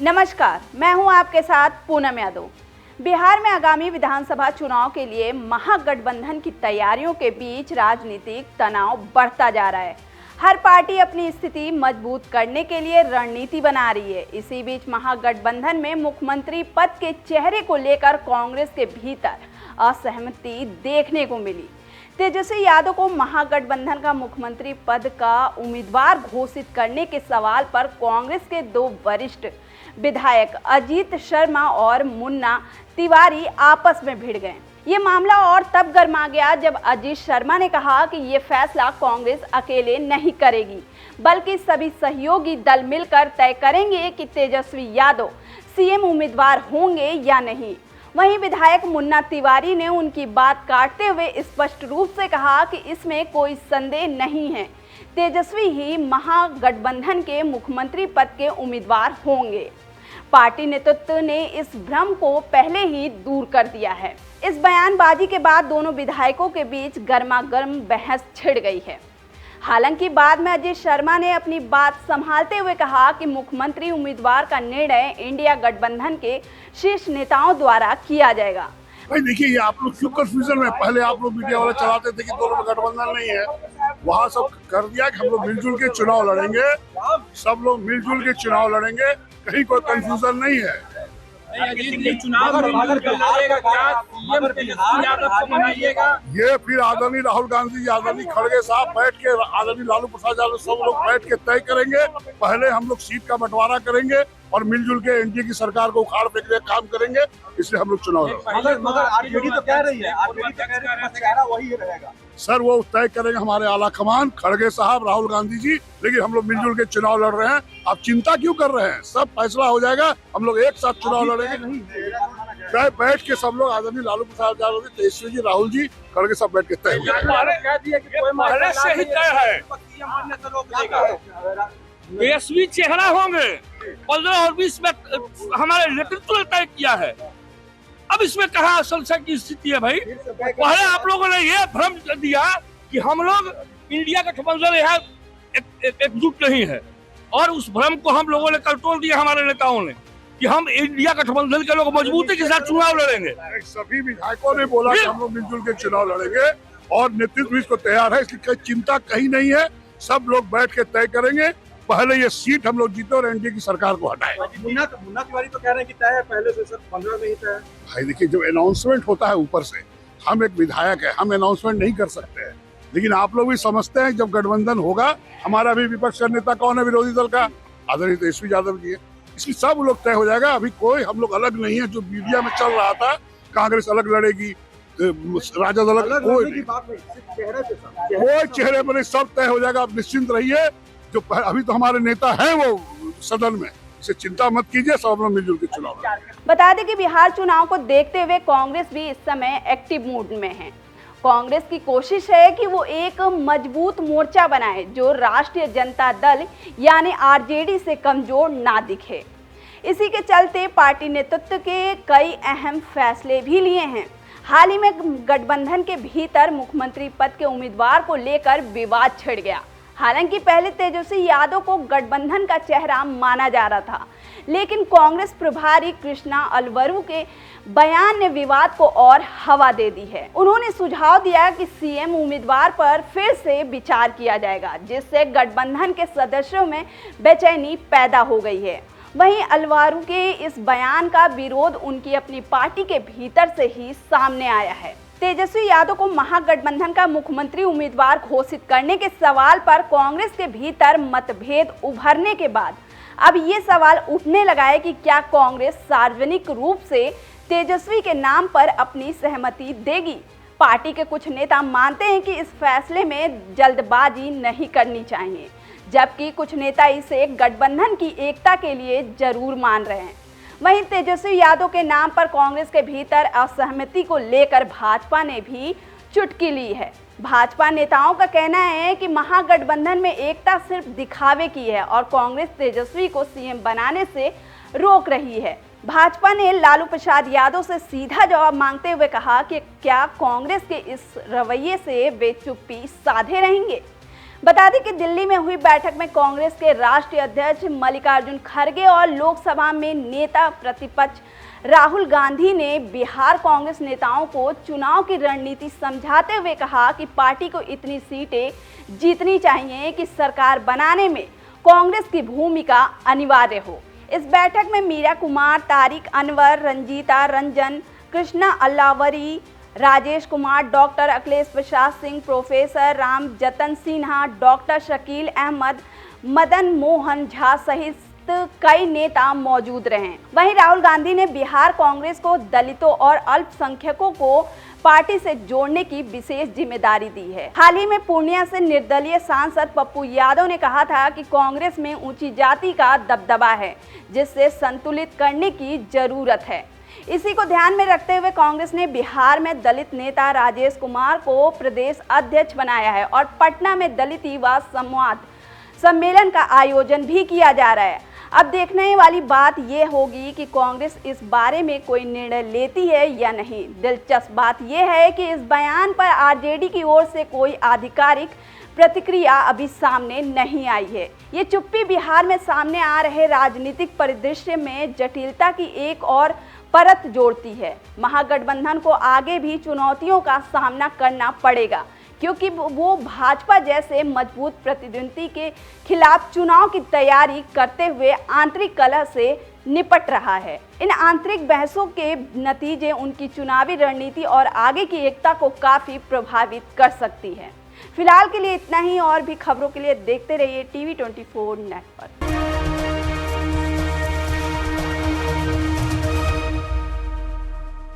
नमस्कार, मैं हूं आपके साथ पूनम यादव। बिहार में आगामी विधानसभा चुनाव के लिए महागठबंधन की तैयारियों के बीच राजनीतिक तनाव बढ़ता जा रहा है। हर पार्टी अपनी स्थिति मजबूत करने के लिए रणनीति बना रही है। इसी बीच महागठबंधन में मुख्यमंत्री पद के चेहरे को लेकर कांग्रेस के भीतर असहमति देखने को मिली। तेजस्वी यादव को महागठबंधन का मुख्यमंत्री पद का उम्मीदवार घोषित करने के सवाल पर कांग्रेस के दो वरिष्ठ विधायक अजीत शर्मा और मुन्ना तिवारी आपस में भिड़ गए। ये मामला और तब गर्मा गया जब अजीत शर्मा ने कहा कि ये फैसला कांग्रेस अकेले नहीं करेगी, बल्कि सभी सहयोगी दल मिलकर तय करेंगे कि तेजस्वी यादव सीएम उम्मीदवार होंगे या नहीं। वहीं विधायक मुन्ना तिवारी ने उनकी बात काटते हुए स्पष्ट रूप से कहा कि इसमें कोई संदेह नहीं है, तेजस्वी ही महागठबंधन के मुख्यमंत्री पद के उम्मीदवार होंगे। पार्टी नेतृत्व ने इस भ्रम को पहले ही दूर कर दिया है। इस बयानबाजी के बाद दोनों विधायकों के बीच गर्मागर्म बहस छिड़ गई है। हालांकि बाद में अजीत शर्मा ने अपनी बात संभालते हुए कहा कि मुख्यमंत्री उम्मीदवार का निर्णय इंडिया गठबंधन के शीर्ष नेताओं द्वारा किया जाएगा। भाई देखिए, ये आप लोग क्यों कंफ्यूजन में, पहले आप लोग मीडिया वाले चलाते थे कि दोनों में गठबंधन नहीं है, वहाँ सब कर दिया कि हम लोग मिलजुल के चुनाव लड़ेंगे, सब लोग मिलजुल के चुनाव लड़ेंगे, कहीं कोई कंफ्यूजन नहीं है। ये फिर आदरणीय राहुल गांधी, आदरणीय खड़गे साहब बैठ के, आदरणीय लालू प्रसाद यादव सब लोग बैठ के तय करेंगे। पहले हम लोग सीट का बंटवारा करेंगे और मिलजुल के एनडीए की सरकार को उखाड़ फेंकने का काम करेंगे, इसलिए हम लोग चुनाव लड़ेंगे। मगर आरजेडी तो कह रही है, आरजेडी तो कह रही है चेहरा वही रहेगा। सर वो तय करेंगे हमारे आला कमान, खड़गे साहब, राहुल गांधी जी, लेकिन हम लोग मिलजुल के चुनाव लड़ रहे हैं। आप चिंता क्यों कर रहे हैं? सब फैसला हो जाएगा, हम लोग एक साथ चुनाव लड़ेंगे। बैठ के सब लोग, आदरणीय लालू प्रसाद यादव जी, तेजस्वी जी, राहुल जी, खड़गे सब बैठ के तय हो जाएगा। तेजस्वी चेहरा होंगे 15 और 20 में हमारे नेतृत्व ने तय किया है। अब इसमें कहाँ संशय की स्थिति है भाई? पहले आप लोगों ने ये भ्रम दिया कि हम लोग इंडिया गठबंधन यहाँ एकजुट नहीं है, और उस भ्रम को हम लोगों ने कल तोड़ दिया, हमारे नेताओं ने, कि हम इंडिया गठबंधन के लोग मजबूती के साथ चुनाव लड़ेंगे। सभी विधायकों ने बोला कि हम लोग मिलजुल के चुनाव लड़ेंगे और नेतृत्व इसको तैयार है, इसकी चिंता कहीं नहीं है। सब लोग बैठ के तय करेंगे, पहले ये सीट हम लोग जीते और एनडीए की सरकार को हटाए। मुन्ना तिवारी तो कह रहे हैं कि तय है पहले से, सर 15 में ही तय है। भाई देखिए, जब अनाउंसमेंट होता है ऊपर से, हम एक विधायक है, हम अनाउंसमेंट नहीं कर सकते हैं, लेकिन आप लोग भी समझते हैं जब गठबंधन होगा, हमारा भी विपक्ष का नेता कौन है विरोधी दल का? आदरणीय तेजस्वी यादव जी है। इसकी सब लोग तय हो जाएगा। अभी कोई हम लोग अलग नहीं है, जो मीडिया में चल रहा था कांग्रेस अलग लड़ेगी, राजद अलग, कोई चेहरे पर नहीं, सब तय हो जाएगा। आप निश्चिंत रहिए, जो अभी तो हमारे नेता हैं वो सदन में, इसे चिंता मत कीजिए, सब लोग मिलजुल के चुनाव। बता दें कि बिहार चुनाव को देखते हुए कांग्रेस भी इस समय एक्टिव मूड में है। कांग्रेस की कोशिश है कि वो एक मजबूत मोर्चा बनाए जो राष्ट्रीय जनता दल यानी आरजेडी से कमजोर ना दिखे। इसी के चलते पार्टी नेतृत्व के कई अहम फैसले भी लिए हैं। हाल ही में गठबंधन के भीतर मुख्यमंत्री पद के उम्मीदवार को लेकर विवाद छिड़ गया। हालांकि पहले तेजस्वी यादव को गठबंधन का चेहरा माना जा रहा था, लेकिन कांग्रेस प्रभारी कृष्णा अलवरू के बयान ने विवाद को और हवा दे दी है। उन्होंने सुझाव दिया कि सीएम उम्मीदवार पर फिर से विचार किया जाएगा, जिससे गठबंधन के सदस्यों में बेचैनी पैदा हो गई है। वहीं अलवारू के इस बयान का विरोध उनकी अपनी पार्टी के भीतर से ही सामने आया है। तेजस्वी यादव को महागठबंधन का मुख्यमंत्री उम्मीदवार घोषित करने के सवाल पर कांग्रेस के भीतर मतभेद उभरने के बाद अब ये सवाल उठने लगा है कि क्या कांग्रेस सार्वजनिक रूप से तेजस्वी के नाम पर अपनी सहमति देगी। पार्टी के कुछ नेता मानते हैं कि इस फैसले में जल्दबाजी नहीं करनी चाहिए, जबकि कुछ नेता इसे गठबंधन की एकता के लिए जरूर मान रहे हैं। वहीं तेजस्वी यादव के नाम पर कांग्रेस के भीतर असहमति को लेकर भाजपा ने भी चुटकी ली है। भाजपा नेताओं का कहना है कि महागठबंधन में एकता सिर्फ दिखावे की है और कांग्रेस तेजस्वी को सीएम बनाने से रोक रही है। भाजपा ने लालू प्रसाद यादव से सीधा जवाब मांगते हुए कहा कि क्या कांग्रेस के इस रवैये से वे चुप्पी साधे रहेंगे। बता दें कि दिल्ली में हुई बैठक में कांग्रेस के राष्ट्रीय अध्यक्ष मल्लिकार्जुन खड़गे और लोकसभा में नेता प्रतिपक्ष राहुल गांधी ने बिहार कांग्रेस नेताओं को चुनाव की रणनीति समझाते हुए कहा कि पार्टी को इतनी सीटें जीतनी चाहिए कि सरकार बनाने में कांग्रेस की भूमिका अनिवार्य हो। इस बैठक में मीरा कुमार, तारिक अनवर, रंजीता रंजन, कृष्णा अल्लावरी, राजेश कुमार, डॉक्टर अखिलेश प्रसाद सिंह, प्रोफेसर राम जतन सिन्हा, डॉक्टर शकील अहमद, मदन मोहन झा सहित कई नेता मौजूद रहे। वहीं राहुल गांधी ने बिहार कांग्रेस को दलितों और अल्पसंख्यकों को पार्टी से जोड़ने की विशेष जिम्मेदारी दी है। हाल ही में पूर्णिया से निर्दलीय सांसद पप्पू यादव ने कहा था कि कांग्रेस में ऊंची जाति का दबदबा है, जिससे संतुलित करने की जरूरत है। इसी को ध्यान में रखते हुए कांग्रेस ने बिहार में दलित नेता राजेश कुमार को प्रदेश अध्यक्ष बनाया है और पटना में दलित युवा संवाद सम्मेलन का आयोजन भी किया जा रहा है। अब देखने वाली बात यह होगी कि कांग्रेस इस बारे में कोई निर्णय लेती है या नहीं। दिलचस्प बात यह है कि इस बयान पर आरजेडी की ओर से कोई आधिकारिक प्रतिक्रिया अभी सामने नहीं आई है। ये चुप्पी बिहार में सामने आ रहे राजनीतिक परिदृश्य में जटिलता की एक और परत जोड़ती है। महागठबंधन को आगे भी चुनौतियों का सामना करना पड़ेगा, क्योंकि वो भाजपा जैसे मजबूत प्रतिद्वंदी के खिलाफ चुनाव की तैयारी करते हुए आंतरिक कलह से निपट रहा है। इन आंतरिक बहसों के नतीजे उनकी चुनावी रणनीति और आगे की एकता को काफी प्रभावित कर सकती है। फिलहाल के लिए इतना ही, और भी खबरों के लिए देखते रहिए TV24 नेटवर्क।